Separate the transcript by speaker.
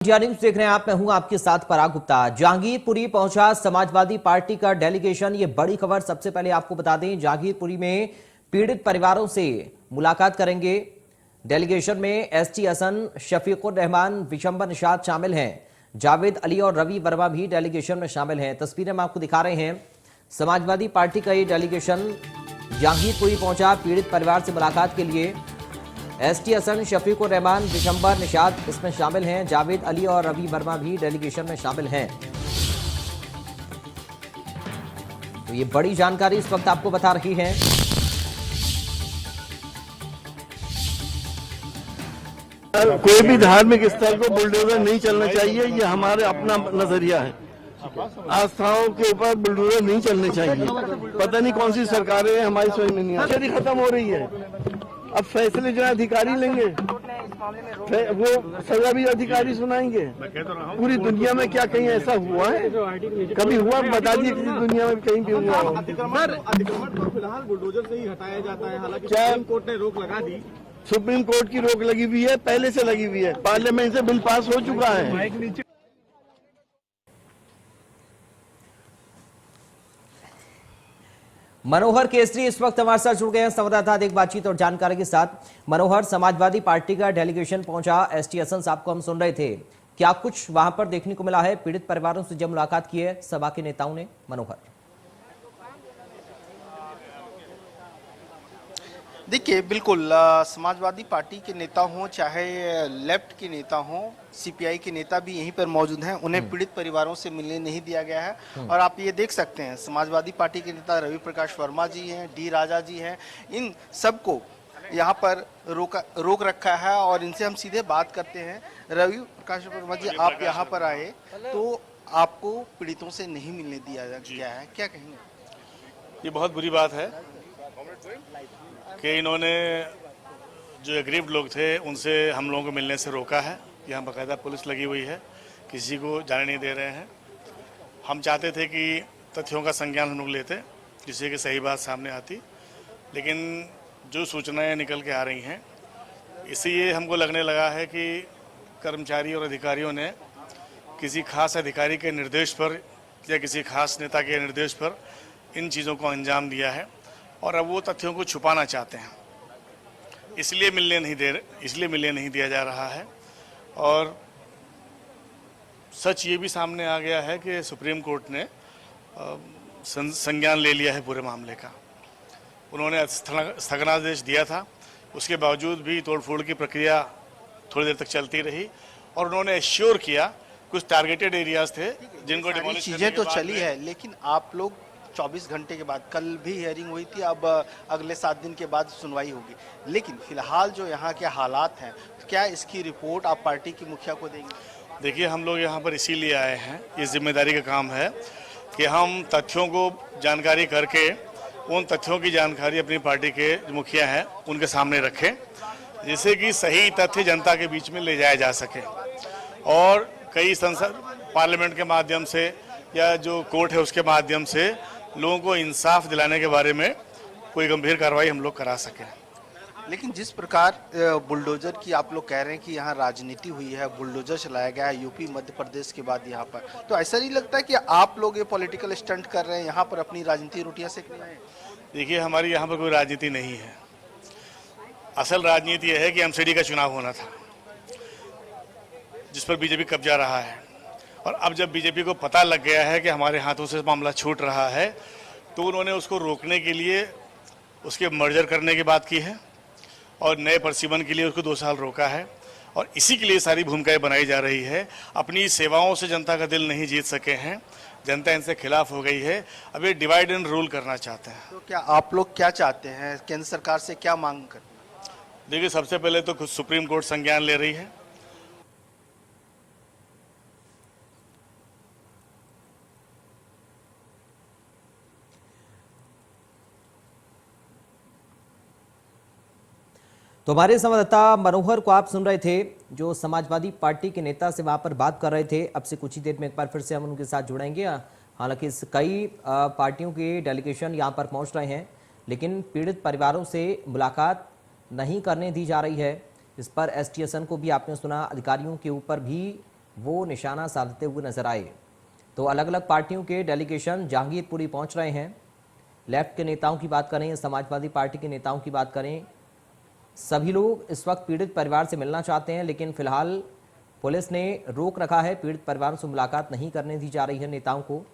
Speaker 1: India news देख रहे हैं आप। मैं हूं आपके साथ पराग गुप्ता। जहांगीरपुरी पहुंचा समाजवादी पार्टी का डेलीगेशन। ये बड़ी खबर सबसे पहले आपको बता दें, जहांगीरपुरी में पीड़ित परिवारों से मुलाकात करेंगे। डेलीगेशन में एसटी हसन, शफीकुर रहमान, विशंबर निषाद शामिल हैं। जावेद अली और रवि वर्मा भी डेलीगेशन में शामिल हैं। तस्वीरें हम आपको दिखा रहे हैं। समाजवादी पार्टी का ये डेलीगेशन जहांगीरपुरी पहुंचा पीड़ित परिवार से मुलाकात के लिए। एसटी हसन, शफीकुर रहमान, विशंबर निषाद इसमें शामिल हैं। जावेद अली और रवि वर्मा भी डेलीगेशन में शामिल हैं। तो ये बड़ी जानकारी इस वक्त आपको बता रही है।
Speaker 2: कोई भी धार्मिक स्थल को बुलडोजर नहीं चलना चाहिए, ये हमारे अपना नजरिया है। आस्थाओं के ऊपर बुलडोजर नहीं चलने चाहिए। पता नहीं कौन सी सरकारें हैं, हमारी समझ में नहीं आ रही। खत्म हो रही है, अब फैसले जो है अधिकारी लेंगे, वो सजा भी अधिकारी सुनाएंगे। पूरी दुनिया में क्या कहीं ऐसा हुआ है? कभी हुआ बता दिए किसी दुनिया में कहीं भी हुआ हो?
Speaker 3: अतिक्रमण फिलहाल बुलडोजर से ही हटाया जाता है, हालांकि सुप्रीम कोर्ट ने रोक लगा दी।
Speaker 2: सुप्रीम कोर्ट की रोक लगी हुई है, पहले से लगी हुई है। पार्लियामेंट से बिल पास हो चुका है।
Speaker 1: मनोहर केसरी इस वक्त हमारे साथ जुड़ गए हैं संवाददाता अधिक बातचीत और जानकारी के साथ। मनोहर, समाजवादी पार्टी का डेलीगेशन पहुंचा, एसटी हसन साहब को हम सुन रहे थे, क्या कुछ वहां पर देखने को मिला है? पीड़ित परिवारों से जब मुलाकात की है सभा के नेताओं ने। मनोहर,
Speaker 4: देखिए, बिल्कुल समाजवादी पार्टी के नेता हों, चाहे लेफ्ट के नेता हों, सीपीआई के नेता भी यहीं पर मौजूद हैं। उन्हें पीड़ित परिवारों से मिलने नहीं दिया गया है। और आप ये देख सकते हैं, समाजवादी पार्टी के नेता रवि प्रकाश वर्मा जी हैं, डी राजा जी हैं, इन सबको यहाँ पर रोक रखा है। और इनसे हम सीधे बात करते हैं। रवि प्रकाश वर्मा जी, आप यहाँ पर आए तो आपको पीड़ितों से नहीं मिलने दिया गया है, क्या कहेंगे?
Speaker 5: ये बहुत बुरी बात है कि इन्होंने जो एग्रीव्ड लोग थे उनसे हम लोगों को मिलने से रोका है। यहाँ बाकायदा पुलिस लगी हुई है, किसी को जाने नहीं दे रहे हैं। हम चाहते थे कि तथ्यों का संज्ञान हम लोग लेते, जिससे कि सही बात सामने आती, लेकिन जो सूचनाएं निकल के आ रही हैं, इसलिए हमको लगने लगा है कि कर्मचारी और अधिकारियों ने किसी खास अधिकारी के निर्देश पर या किसी खास नेता के निर्देश पर इन चीज़ों को अंजाम दिया है और अब वो तथ्यों को छुपाना चाहते हैं, इसलिए मिलने नहीं दिया जा रहा है। और सच ये भी सामने आ गया है कि सुप्रीम कोर्ट ने संज्ञान ले लिया है पूरे मामले का। उन्होंने स्थगनादेश दिया था, उसके बावजूद भी तोड़फोड़ की प्रक्रिया थोड़ी देर तक चलती रही और उन्होंने एश्योर किया कुछ टारगेटेड एरियाज थे जिनको डिमोलिश करने
Speaker 4: चीजें
Speaker 5: के
Speaker 4: तो
Speaker 5: बाद
Speaker 4: चली है, लेकिन आप लोग 24 घंटे के बाद, कल भी हियरिंग हुई थी, अब अगले 7 दिन के बाद सुनवाई होगी, लेकिन फिलहाल जो यहाँ के हालात हैं, तो क्या इसकी रिपोर्ट आप पार्टी की मुखिया को देंगे?
Speaker 5: देखिए, हम लोग यहाँ पर इसीलिए आए हैं, ये जिम्मेदारी का काम है कि हम तथ्यों को जानकारी करके उन तथ्यों की जानकारी अपनी पार्टी के जो मुखिया हैं उनके सामने रखें, जिससे कि सही तथ्य जनता के बीच में ले जाया जा सके। और कई संसद, पार्लियामेंट के माध्यम से या जो कोर्ट है उसके माध्यम से लोगों को इंसाफ दिलाने के बारे में कोई गंभीर कार्रवाई हम लोग करा सकें।
Speaker 4: लेकिन जिस प्रकार बुलडोजर की आप लोग कह रहे हैं कि यहाँ राजनीति हुई है, बुलडोजर चलाया गया है यूपी मध्य प्रदेश के बाद यहाँ पर, तो ऐसा नहीं लगता है कि आप लोग ये पॉलिटिकल स्टंट कर रहे हैं, यहाँ पर अपनी राजनीति रोटियां सेकने आए?
Speaker 5: देखिए, हमारी यहाँ पर कोई राजनीति नहीं है। असल राजनीति यह है कि एमसीडी का चुनाव होना था, जिस पर बीजेपी कब्जा रहा है। और अब जब बीजेपी को पता लग गया है कि हमारे हाथों से मामला छूट रहा है, तो उन्होंने उसको रोकने के लिए उसके मर्जर करने की बात की है और नए प्रसीमन के लिए उसको 2 साल रोका है। और इसी के लिए सारी भूमिकाएं बनाई जा रही है। अपनी सेवाओं से जनता का दिल नहीं जीत सके हैं, जनता इनसे खिलाफ हो गई है। अब ये डिवाइड एंड रूल करना चाहते हैं।
Speaker 4: तो क्या आप लोग क्या चाहते हैं, केंद्र सरकार से क्या मांग कर?
Speaker 5: देखिए, सबसे पहले तो खुद सुप्रीम कोर्ट संज्ञान ले रही है।
Speaker 1: तो हमारे संवाददाता मनोहर को आप सुन रहे थे, जो समाजवादी पार्टी के नेता से वहां पर बात कर रहे थे। अब से कुछ ही देर में एक बार फिर से हम उनके साथ जुड़ेंगे। हालांकि कई पार्टियों के डेलीगेशन यहां पर पहुंच रहे हैं, लेकिन पीड़ित परिवारों से मुलाकात नहीं करने दी जा रही है। इस पर एसटी हसन को भी आपने सुना, अधिकारियों के ऊपर भी वो निशाना साधते हुए नजर आए। तो अलग अलग पार्टियों के डेलीगेशन जहांगीरपुरी पहुंच रहे हैं। लेफ्ट के नेताओं की बात करें, समाजवादी पार्टी के नेताओं की बात करें, सभी लोग इस वक्त पीड़ित परिवार से मिलना चाहते हैं, लेकिन फिलहाल पुलिस ने रोक रखा है। पीड़ित परिवारों से मुलाकात नहीं करने दी जा रही है नेताओं को।